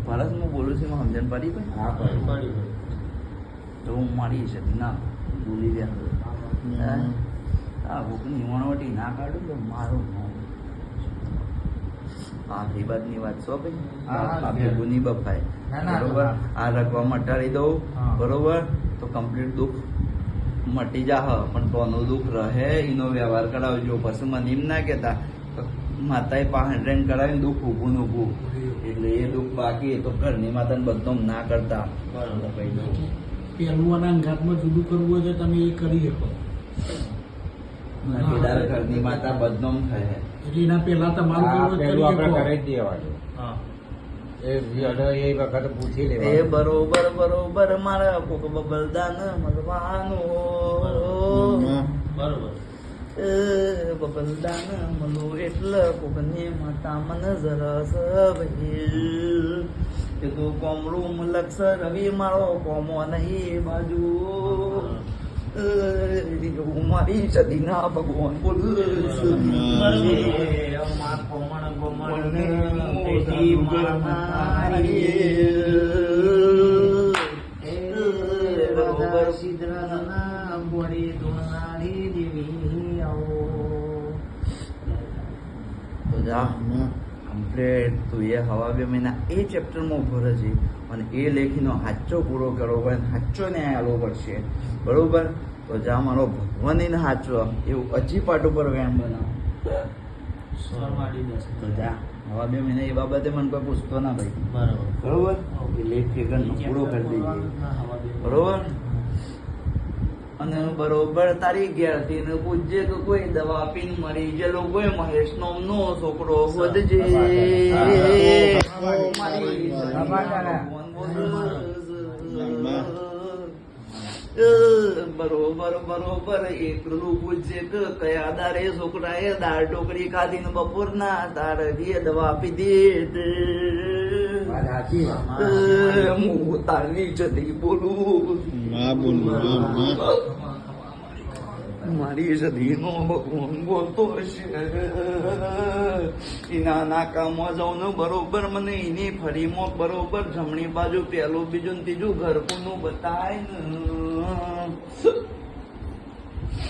ભારત હું બોલું છું એમાં સમજણ પડી ભાઈ? હા પડી તો હું મારી છે ના બોલી ગયા હા કોકની વણવટી ના કાઢું તો મારું આખરી બાદની વાત છો ભાઈ આ ભેગું નહીં બફાય બરોબર. આ રકવા મટાડી દઉં બરોબર તો કમ્પ્લીટ દુઃખ મટી જા પણ તોનું દુઃખ રહે એનો વ્યવહાર કરાવજો. પછી મને એમ ના કહેતા માતાએ પાસે ટ્રેન કરાવીને દુઃખ ઊભું ને ઊભું એટલે એ દુઃખ બાકી તો ઘરની માતાને બધું ના કરતા. બરોબર ભાઈ પેલું આના ઘાટમાં જુદું કરવું હોય તો તમે એ કરી શકો. ઘરની માતા બદનામ થાય એટલે એના પેલા તમારું પેલું આપણે કરી જ દેવાનું. એ વખત પૂછી એ લેવાનું. બરોબર બરોબર મારા કોક બબલદાન મળવાનું બરોબર. બબલદાન મળું એટલે કોકની માતા મને જરસ ભાઈ કે તું કોમરું લક્ષ રવિ મારો કોમો નહીં બાજુ મારી સદીના ભગવાન બોલ કમ્પ્લેટ તું એ હવા 2 મહિના એ ચેપ્ટરમાં ઉભો રહેજે અને એ લેખીનો સાચો પૂરો કરવો પડે, સાચો ન્યાય આવવો પડશે બરોબર. તો જા મારો ભગવાન એને સાચો એવું હજી પાટ ઉપર વેમ બનાવો. તો જા હવા 2 મહિના એ બાબતે મને કોઈ પૂછતો ના ભાઈ બરોબર. લેખ ફિગરનો પૂરો કરી દઈએ બરોબર. અને બરોબર તારી ઘેરથી ને પૂછજે કે કોઈ દવા આપીને મરી ગયેલો કોઈ મહેશ નો છોકરો વધજે બરોબર બરોબર. એકલું પૂછજે કે કયા દારે છોકરાએ દાળ ઢોકળી ખાધી ને બપોરના તારે દવા આપી દે. હું તારની જતી બોલું મારી સદીનો ભગવાન બોલતો હશે. એના નાકામાં જાઉં ને બરોબર મને એની ફરીમાં બરોબર જમણી બાજુ પેલું બીજું ત્રીજું ઘરકુનું બતાય ને